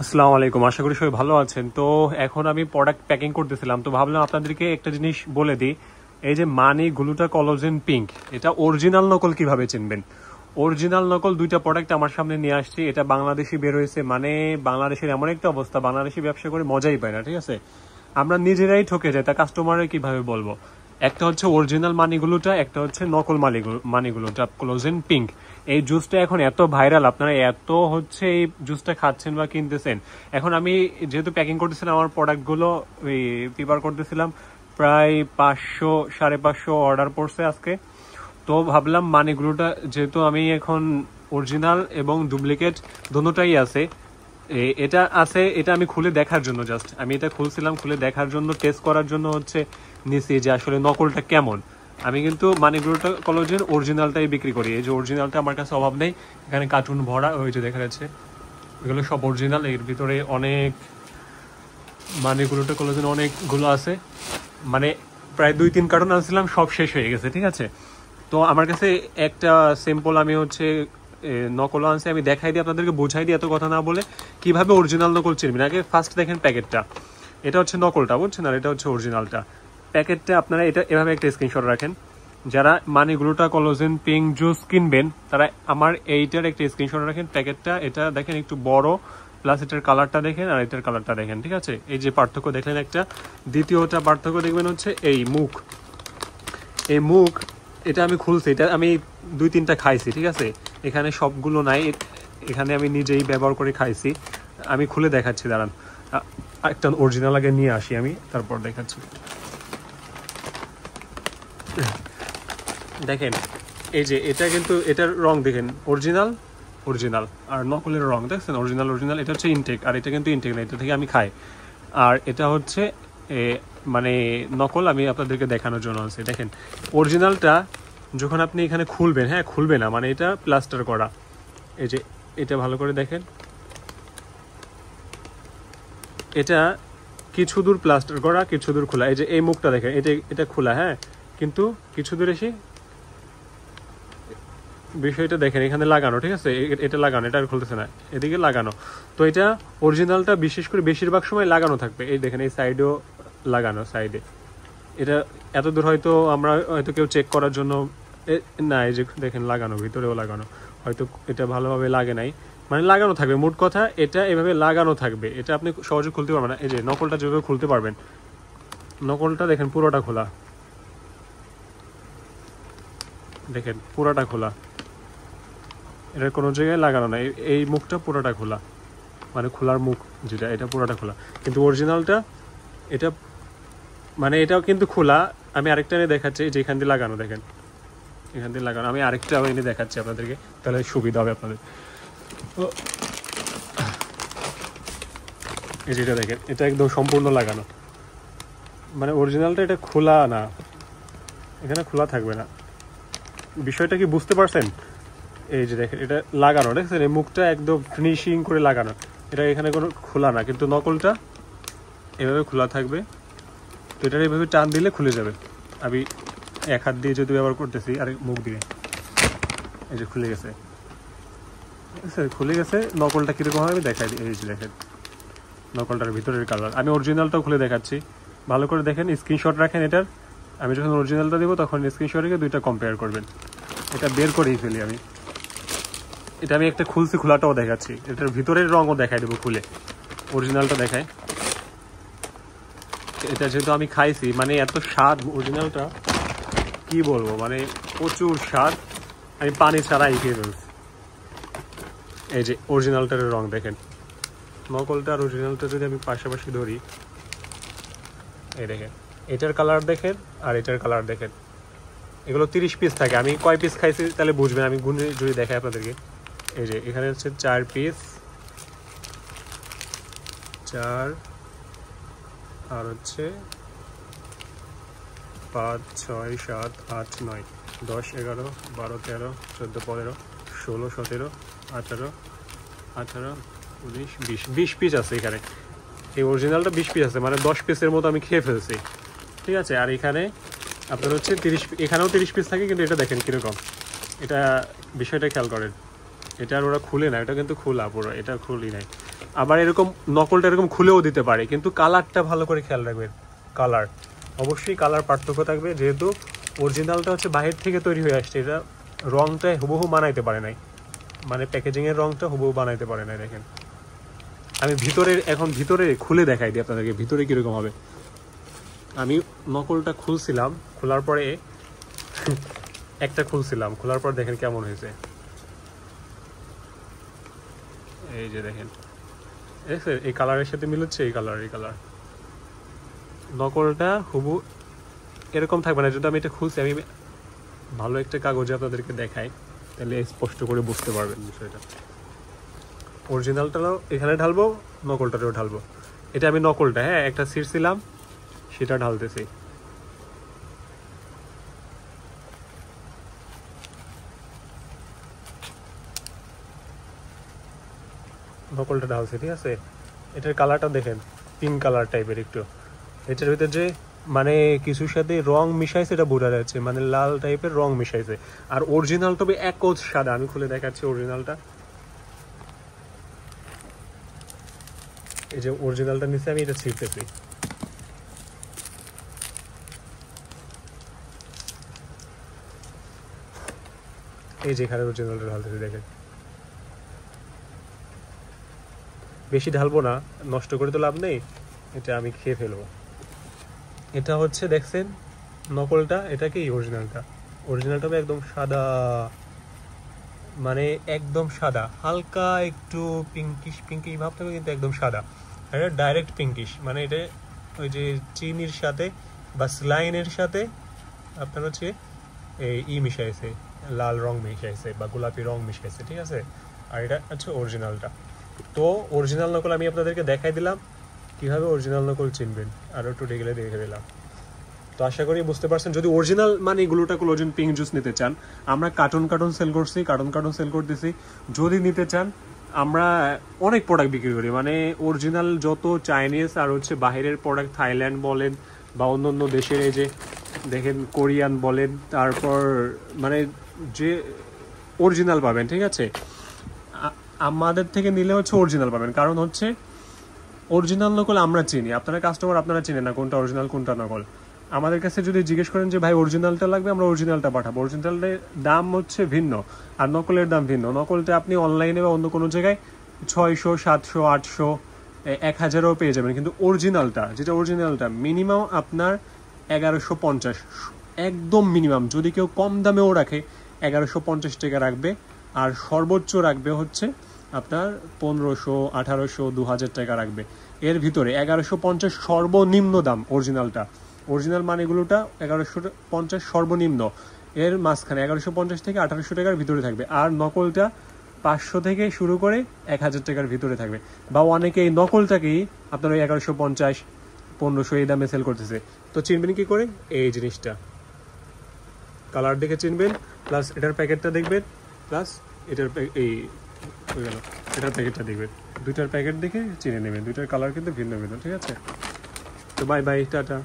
আসসালামু আলাইকুম, আশা করি সবাই ভালো আছেন। তো এখন আমি প্রোডাক্ট প্যাকিং করতেছিলাম, তো ভাবলাম আপনাদেরকে একটা জিনিস বলে দিই। এই যে মানি গ্লুটা কোলাজেন পিঙ্ক, এটা অরিজিনাল নকল কিভাবে চিনবেন? অরিজিনাল নকল দুইটা প্রোডাক্ট আমার সামনে নিয়ে আসছি। এটা বাংলাদেশি বের হয়েছে, মানে বাংলাদেশের এমন একটা অবস্থা, বাংলাদেশি ব্যবসা করে মজাই পায় না, ঠিক আছে? আমরা নিজেরাই ঠকে যাই, তা কাস্টমারে কিভাবে বলবো? একটা হচ্ছে অরিজিনাল মানিগুলোটা, একটা হচ্ছে নকল মানিগুলোটা কোলাজেন পিঙ্ক। এই জুসটা এখন এত ভাইরাল, আপনারা এত হচ্ছে এই জুসটা খাচ্ছেন বা কিনতেছেন। এখন আমি যেহেতু প্যাকিং করতেছিলাম, আমার প্রোডাক্টগুলো প্রিপেয়ার করতেছিলাম, প্রায় 500-550 অর্ডার পড়ছে আজকে। তো ভাবলাম মানিগুলোটা যেহেতু আমি এখন অরিজিনাল এবং ডুপ্লিকেট দুটোটাই আছে, এটা আছে, এটা আমি খুলে দেখার জন্য, জাস্ট আমি এটা খুলছিলাম, খুলে দেখার জন্য, টেস্ট করার জন্য হচ্ছে নিছি যে আসলে নকলটা কেমন। আমি কিন্তু মানিগুলোটা কোলাজেন অরিজিনালটাই বিক্রি করি। এই যে অরিজিনালটা আমার কাছে অভাব নেই, এখানে কার্টুন ভরা, ওই যে দেখা যাচ্ছে এগুলো সব অরিজিনাল। এর ভিতরে অনেক মানিগুলোটা কোলাজেন অনেকগুলো আছে, মানে প্রায় 2-3 কার্টুন আনছিলাম, সব শেষ হয়ে গেছে, ঠিক আছে? তো আমার কাছে একটা সিম্পল, আমি হচ্ছে নকল আনছি, আমি দেখাই দিই আপনাদেরকে, বোঝাই দিই এত কথা না বলে কিভাবে অরিজিনাল নকল চিনবেন। আগে ফার্স্ট দেখেন প্যাকেটটা, এটা হচ্ছে নকলটা, বুঝছেন? আর এটা হচ্ছে অরিজিনালটা। প্যাকেটটা আপনারা এটা এভাবে একটা স্ক্রিনশট রাখেন। যারা মানিগুলোটা কোলাজেন পিঙ্ক জুস কিনবেন তারা আমার এইটার একটা স্ক্রিনশট রাখেন। প্যাকেটটা এটা দেখেন একটু বড়, প্লাস এটার কালারটা দেখেন আর এটার কালারটা দেখেন, ঠিক আছে? এই যে পার্থক্য দেখলেন একটা। দ্বিতীয়টা পার্থক্য দেখবেন হচ্ছে এই মুখ, এই মুখ, এটা আমি খুলছি, এটা আমি 2-3টা খাইছি, ঠিক আছে? এখানে সবগুলো নাই, এখানে আমি নিজেই ব্যবহার করে খাইছি। আমি খুলে দেখাচ্ছি, দাঁড়ান, একটা অরিজিনাল আগে নিয়ে আসি আমি, তারপর দেখাচ্ছি। দেখেন এই যে এটা, কিন্তু এটার রং দেখেন, অরিজিনাল অরিজিনাল, আর নকলের রং দেখছেন অরিজিনাল অরিজিনাল। এটা হচ্ছে ইনটেক, আর এটা কিন্তু ইনটেক না, এটা থেকে আমি খাই। আর এটা হচ্ছে মানে নকল, আমি আপনাদেরকে দেখানোর জন্য আছে। দেখেন অরিজিনালটা যখন আপনি এখানে খুলবেন, হ্যাঁ খুলবে না, মানে এটা প্লাস্টার করা। এই যে এটা ভালো করে দেখেন, এটা কিছু দূর প্লাস্টার করা, কিছু দূর খোলা। এই যে এই মুখটা দেখেন, এটা খোলা, হ্যাঁ, কিন্তু কিছু দূর এসে বিষয়টা দেখেন, এখানে লাগানো, ঠিক আছে? এটা লাগানো, এটা আর খুলতেছে না, এদিকে লাগানো। তো এটা অরিজিনালটা বিশেষ করে বেশিরভাগ সময় লাগানো থাকবে। এই দেখেন এই সাইডেও লাগানো, সাইডে এটা এত দূর হয়তো আমরা হয়তো কেউ চেক করার জন্য না, এই যে দেখেন লাগানো, ভিতরেও লাগানো, হয়তো এটা ভালোভাবে লাগে নাই, মানে লাগানো থাকবে। মোট কথা এটা এভাবে লাগানো থাকবে, এটা আপনি সহজে খুলতে পারবেন না। এই যে নকলটা যেভাবে খুলতে পারবেন, নকলটা দেখেন পুরোটা খোলা, দেখেন পুরোটা খোলা, এটার কোনো জায়গায় লাগানো নাই। এই মুখটা পুরোটা খোলা, মানে খোলার মুখ যেটা, এটা পুরোটা খোলা। কিন্তু অরিজিনালটা এটা, মানে এটাও কিন্তু খোলা। আমি আরেকটা এনে দেখাচ্ছি, যে এখান দিয়ে লাগানো, দেখেন এখান দিয়ে লাগানো। আমি আরেকটা এনে দেখাচ্ছি আপনাদেরকে, তাহলে সুবিধা হবে আপনাদের। তো এই যেটা দেখেন, এটা একদম সম্পূর্ণ লাগানো, মানে অরিজিনালটা এটা খোলা না, এখানে খোলা থাকবে না। বিষয়টা কি বুঝতে পারছেন? এই যে দেখেন এটা লাগানো, দেখছেন এই মুখটা একদম ফিনিশিং করে লাগানো, এটা এখানে কোনো খোলা না। কিন্তু নকলটা এভাবে খোলা থাকবে, তো এটা এভাবে টান দিলে খুলে যাবে। আমি এক হাত দিয়ে যদি ব্যবহার করতেছি, আর মুখ দিয়ে এই যে খুলে গেছে, খুলে গেছে। নকলটা কীরকম হবে দেখাই দিই, এই যে দেখেন নকলটার ভিতরের কালার। আমি অরিজিনালটাও খুলে দেখাচ্ছি, ভালো করে দেখেন, স্ক্রিনশট রাখেন এটার। আমি যখন অরিজিনালটা দেবো তখন স্ক্রিনশট রেখে দুইটা কম্পেয়ার করবেন। এটা বের করেই ফেলি আমি, এটা আমি একটা খুলছি, খোলাটাও দেখাচ্ছি, এটার ভিতরের রঙও দেখাই দেবো খুলে, অরিজিনালটা দেখায়। এটা যেহেতু আমি খাইছি, মানে এত স্বাদ অরিজিনালটা, কি বলবো, মানে প্রচুর স্বাদ, আমি পানি ছাড়াই খেয়ে ফেলছি। এই যে অরিজিনালটার রং দেখেন, নকলটা আর অরিজিনালটা যদি আমি পাশাপাশি ধরি, এই দেখেন এটার কালার দেখেন আর এটার কালার দেখেন। এগুলো 30 পিস থাকে, আমি কয় পিস খাইছি তাহলে বুঝবেন, আমি গুনে যদি দেখাই আপনাদেরকে। এই যে এখানে হচ্ছে 4 পিস, 4 আর হচ্ছে 5, 6, 7, 8, 9, 10, 11, 12, 13, 14, 15, 16, 17, 18, 19, 20 পিস আছে এখানে। এই অরিজিনালটা 20 পিস আছে, মানে 10 পিসের মতো আমি খেয়ে ফেলছি, ঠিক আছে? আর এখানে আপনার হচ্ছে 30, এখানেও 30 পিস থাকে, কিন্তু এটা দেখেন কীরকম, এটা বিষয়টা খেয়াল করেন, এটা আর ওরা খুলে না, এটা কিন্তু খোলা পুরো, এটা খুলি নাই। আবার এরকম নকলটা এরকম খুলেও দিতে পারে, কিন্তু কালারটা ভালো করে খেয়াল রাখবেন। কালার অবশ্যই কালার পার্থক্য থাকবে, যেহেতু অরিজিনালটা হচ্ছে বাহির থেকে তৈরি হয়ে আসছে, এটা রংটা হুবহু বানাইতে পারে নাই, মানে প্যাকেজিংয়ের রংটা হুবহু বানাইতে পারে নাই। দেখেন আমি ভিতরে খুলে দেখাই দিই আপনাদেরকে ভিতরে কিরকম হবে। আমি নকলটা খুলছিলাম, খোলার পরে একটা খুলছিলাম, খোলার পর দেখেন কেমন হয়েছে। এই যে দেখেন এই কালারের সাথে মিল হচ্ছে, এই কালার নকলটা হুবু এরকম থাকবে না। যদি আমি এটা খুলছি, আমি ভালো একটা কাগজে আপনাদেরকে দেখাই, তাহলে স্পষ্ট করে বুঝতে পারবেন বিষয়টা। অরিজিনালটাও এখানে ঢালবো, নকলটাও ঢালবো। এটা আমি নকলটা, হ্যাঁ একটা ছিঁড়ছিলাম, সেটা ঢালতেছি। নকলটা ঢালছে, ঠিক আছে। এটার কালারটা দেখেন পিঙ্ক কালার টাইপের একটু, এটার ভিতরে যে মানে কিছুর সাথে রং মিশাইছে এটা বোঝা যাচ্ছে, মানে লাল টাইপের রং মিশাইছে। আর অরিজিনাল তবে একজ সাদা। আমি খুলে দেখাচ্ছি অরিজিনালটা। এই যে অরিজিনালটা নিচে আমি এটা ছিঁড়তেছি, এই যে এখানে অরিজিনালটা ঢালতেছি দেখেন। বেশি ঢালবো না, নষ্ট করে তো লাভ নেই, এটা আমি খেয়ে ফেলবো। এটা হচ্ছে দেখছেন নকলটা, এটা কি অরিজিনালটা একদম সাদা, মানে একদম সাদা, হালকা একটু পিঙ্কিশ ভাব থাকবে, কিন্তু একদম সাদা। এটা ডাইরেক্ট পিঙ্কিশ, মানে এটা ওই যে চিনির সাথে বা স্লাইনের সাথে আপনার হচ্ছে এই মিশাইছে, লাল রং মিশাইছে বা গোলাপি রং মিশাইছে, ঠিক আছে। আর এটা হচ্ছে অরিজিনালটা। তো অরিজিনাল নকল আমি আপনাদেরকে দেখাই দিলাম, কিভাবে অরিজিনাল নকল চিনবেন, আরও একটু ডেগেলে দেখে দিলাম। তো আশা করি বুঝতে পারছেন। যদি অরিজিনাল মানে গ্লুটা কোলাজেন পিঙ্ক জুস নিতে চান, আমরা কার্টন সেল করছি, কার্টন সেল করতেছি। যদি নিতে চান, আমরা অনেক প্রোডাক্ট বিক্রি করি, মানে অরিজিনাল যত চাইনিজ আর হচ্ছে বাহিরের প্রোডাক্ট, থাইল্যান্ড বলেন বা অন্য দেশের, এই যে দেখেন কোরিয়ান বলেন, তারপর মানে যে অরিজিনাল পাবেন, ঠিক আছে। আমাদের থেকে নিলে হচ্ছে অরিজিনাল পাবেন, কারণ হচ্ছে অরিজিনাল নকল আমরা চিনি, আপনারা কাস্টমার আপনারা চিনেন না কোনটা অরিজিনাল কোনটা নকল। আমাদের কাছে যদি জিজ্ঞেস করেন যে ভাই অরিজিনালটা লাগবে, আমরা অরিজিনালটা পাঠাবো। অরিজিনালের দাম হচ্ছে ভিন্ন আর নকলের দাম ভিন্ন। নকলটা আপনি অনলাইনে বা অন্য কোনো জায়গায় 600, 700, 800, 1000-ও পেয়ে যাবেন, কিন্তু অরিজিনালটা মিনিমাম আপনার 1150, একদম মিনিমাম। যদি কেউ কম দামেও রাখে 1150 টাকা রাখবে, আর সর্বোচ্চ রাখবে হচ্ছে আপনার 1500, 1800, 2000 টাকা রাখবে। এর ভিতরে 1150 সর্বনিম্ন দাম অরিজিনাল মানেগুলোটা 1150 সর্বনিম্ন, এর মাঝখানে 1150 থেকে 1800 টাকার ভিতরে থাকবে। আর নকলটা 500 থেকে শুরু করে 1000 টাকার ভিতরে থাকবে। বা অনেকে এই নকলটাকেই আপনার ওই 1150, 1500 এই দামে সেল করতেছে। তো চিনবেন কি করে? এই জিনিসটা কালার দেখে চিনবেন, প্লাস এটার প্যাকেটটা দেখবেন, প্লাস এটার এটার প্যাকেটটা দেখবেন। দুইটার প্যাকেট দেখে চিনে নেবেন, দুইটার কালার কিন্তু ভিন্ন ভিন্ন, ঠিক আছে। তো বাই টাটা।